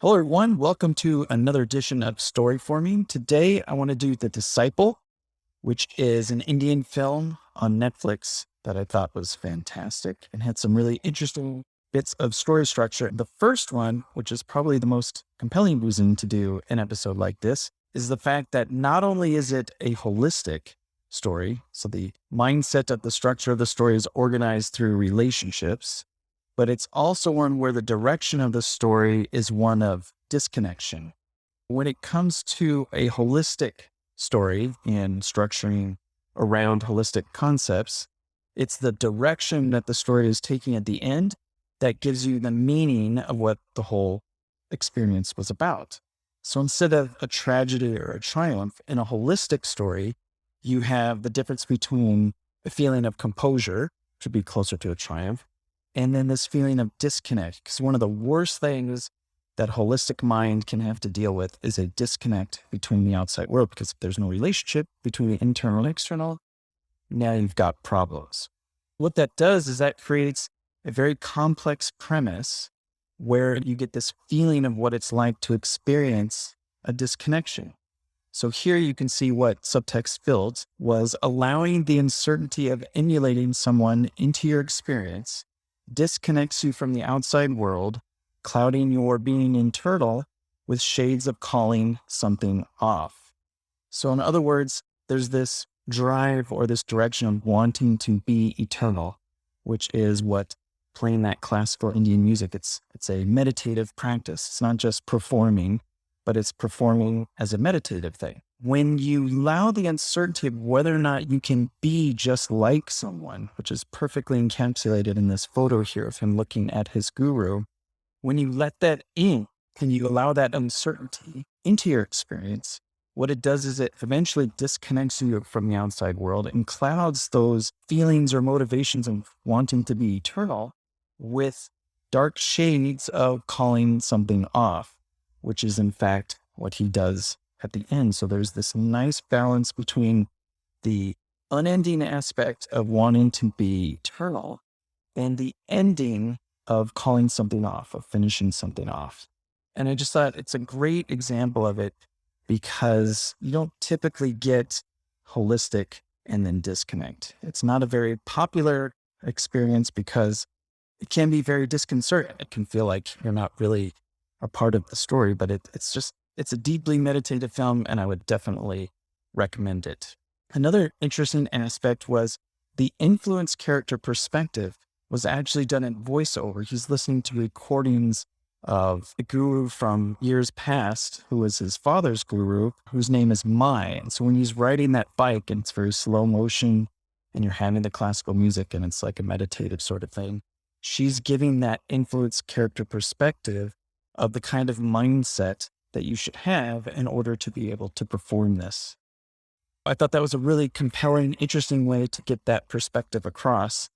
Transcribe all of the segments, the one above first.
Hello, everyone. Welcome to another edition of Storyforming. Today, I want to do The Disciple, which is an Indian film on Netflix that I thought was fantastic and had some really interesting bits of story structure. The first one, which is probably the most compelling reason to do an episode like this, is the fact that not only is it a holistic story, so the mindset of the structure of the story is organized through relationships, but it's also one where the direction of the story is one of disconnection. When it comes to a holistic story and structuring around holistic concepts, it's the direction that the story is taking at the end that gives you the meaning of what the whole experience was about. So instead of a tragedy or a triumph, in a holistic story, you have the difference between a feeling of composure, which would be closer to a triumph, and then this feeling of disconnect. Because one of the worst things that holistic mind can have to deal with is a disconnect between the outside world. Because if there's no relationship between the internal and external, now you've got problems. What that does is that creates a very complex premise where you get this feeling of what it's like to experience a disconnection. So here you can see what subtext filled was allowing the uncertainty of emulating someone into your experience disconnects you from the outside world, clouding your being internal with shades of calling something off. So in other words, there's this drive or this direction of wanting to be eternal, which is what playing that classical Indian music, it's a meditative practice. It's not just performing, but it's performing as a meditative thing. When you allow the uncertainty of whether or not you can be just like someone, which is perfectly encapsulated in this photo here of him looking at his guru, when you let that in and you allow that uncertainty into your experience, what it does is it eventually disconnects you from the outside world and clouds those feelings or motivations of wanting to be eternal with dark shades of calling something off, which is in fact what he does at the end. So there's this nice balance between the unending aspect of wanting to be eternal and the ending of calling something off, of finishing something off. And I just thought it's a great example of it because you don't typically get holistic and then disconnect. It's not a very popular experience because it can be very disconcerting. It can feel like you're not really a part of the story, but it's a deeply meditative film and I would definitely recommend it. Another interesting aspect was the influence character perspective was actually done in voiceover. He's listening to recordings of a guru from years past, who was his father's guru, whose name is Mai. And so when he's riding that bike and it's very slow motion and you're having the classical music and it's like a meditative sort of thing, she's giving that influence character perspective of the kind of mindset that you should have in order to be able to perform this. I thought that was a really compelling, interesting way to get that perspective across,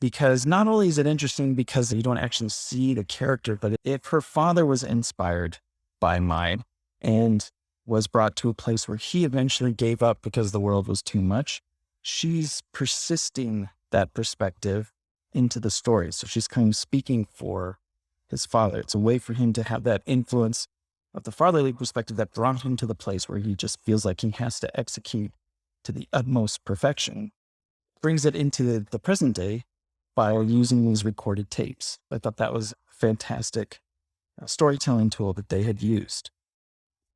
because not only is it interesting because you don't actually see the character, but if her father was inspired by Mai and was brought to a place where he eventually gave up because the world was too much, she's persisting that perspective into the story. So she's kind of speaking for his father. It's a way for him to have that influence of the fatherly perspective that brought him to the place where he just feels like he has to execute to the utmost perfection. Brings it into the present day by using these recorded tapes. I thought that was a fantastic storytelling tool that they had used.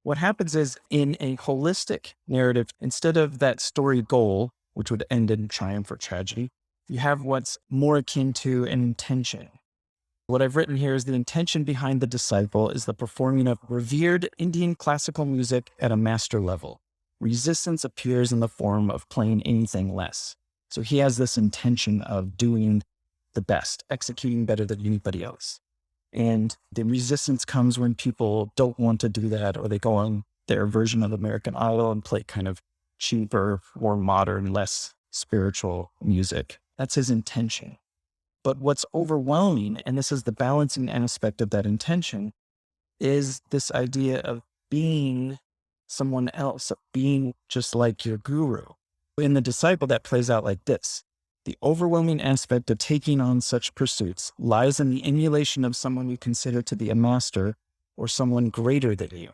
What happens is in a holistic narrative, instead of that story goal, which would end in triumph or tragedy, you have what's more akin to an intention. What I've written here is the intention behind The Disciple is the performing of revered Indian classical music at a master level. Resistance appears in the form of playing anything less. So he has this intention of doing the best, executing better than anybody else. And the resistance comes when people don't want to do that, or they go on their version of American Idol and play kind of cheaper, more modern, less spiritual music. That's his intention. But what's overwhelming, and this is the balancing aspect of that intention, is this idea of being someone else, of being just like your guru. In The Disciple, that plays out like this. The overwhelming aspect of taking on such pursuits lies in the emulation of someone you consider to be a master or someone greater than you.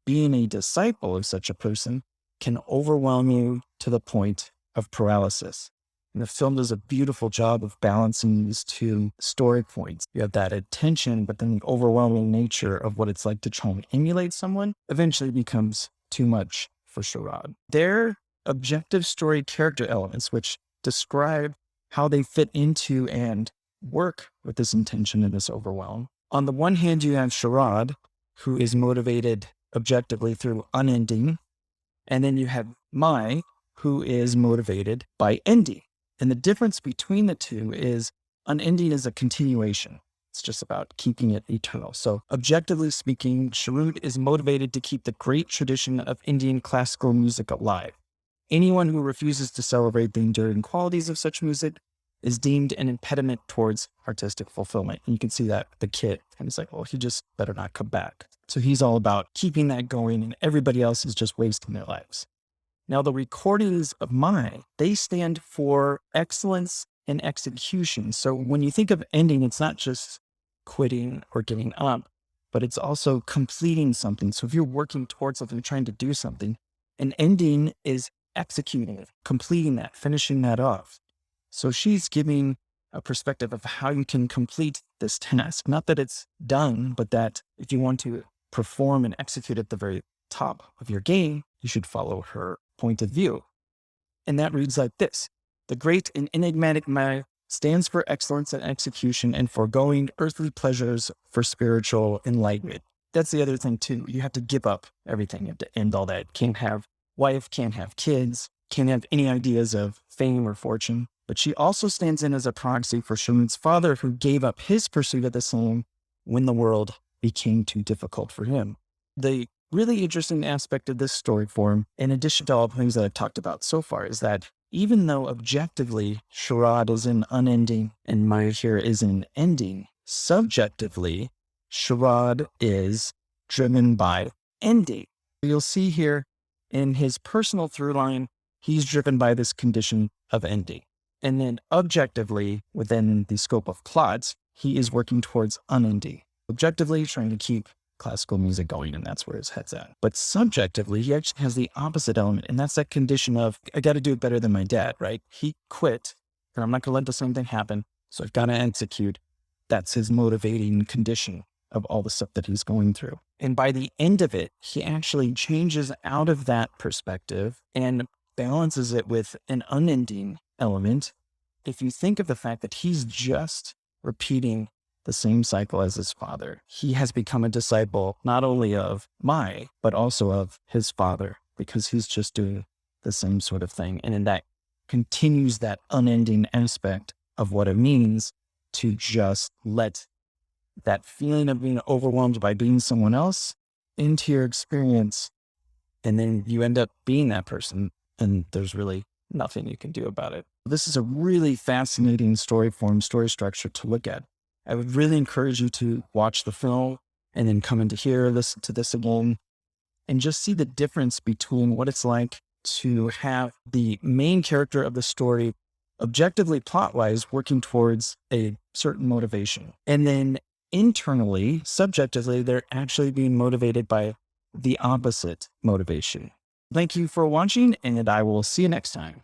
Being a disciple of such a person can overwhelm you to the point of paralysis. And the film does a beautiful job of balancing these two story points. You have that attention, but then the overwhelming nature of what it's like to try and emulate someone eventually becomes too much for Sharad. Their objective story character elements, which describe how they fit into and work with this intention and this overwhelm. On the one hand, you have Sharad, who is motivated objectively through unending. And then you have Mai, who is motivated by ending. And the difference between the two is unending is a continuation. It's just about keeping it eternal. So objectively speaking, Sharad is motivated to keep the great tradition of Indian classical music alive. Anyone who refuses to celebrate the enduring qualities of such music is deemed an impediment towards artistic fulfillment. And you can see that the kid, and it's like, well, he just better not come back. So he's all about keeping that going, and everybody else is just wasting their lives. Now, the recordings of Mai, they stand for excellence in execution. So when you think of ending, it's not just quitting or giving up, but it's also completing something. So if you're working towards something, trying to do something, an ending is executing it, completing that, finishing that off. So she's giving a perspective of how you can complete this task. Not that it's done, but that if you want to perform and execute at the very top of your game, you should follow her point of view. And that reads like this: the great and enigmatic Mai stands for excellence in execution and foregoing earthly pleasures for spiritual enlightenment. That's the other thing too. You have to give up everything. You have to end all that. Can't have wife, can't have kids, can't have any ideas of fame or fortune. But she also stands in as a proxy for Sharad's father, who gave up his pursuit of the same when the world became too difficult for him. The really interesting aspect of this story form, in addition to all the things that I've talked about so far, is that even though objectively Sharad is in unending and Mai here is in ending, subjectively Sharad is driven by ending. You'll see here in his personal through line, he's driven by this condition of ending. And then objectively, within the scope of plots, he is working towards unending. Objectively, trying to keep classical music going, and that's where his head's at. But subjectively, he actually has the opposite element, and that's that condition of, I got to do it better than my dad, right? He quit, and I'm not going to let the same thing happen, so I've got to execute. That's his motivating condition of all the stuff that he's going through. And by the end of it, he actually changes out of that perspective and balances it with an unending element. If you think of the fact that he's just repeating the same cycle as his father, he has become a disciple not only of Mai, but also of his father, because he's just doing the same sort of thing. And in that continues that unending aspect of what it means to just let that feeling of being overwhelmed by being someone else into your experience. And then you end up being that person, and there's really nothing you can do about it. This is a really fascinating story form, story structure to look at. I would really encourage you to watch the film and then come into here, listen to this again, and just see the difference between what it's like to have the main character of the story objectively plot-wise working towards a certain motivation. And then internally, subjectively, they're actually being motivated by the opposite motivation. Thank you for watching, and I will see you next time.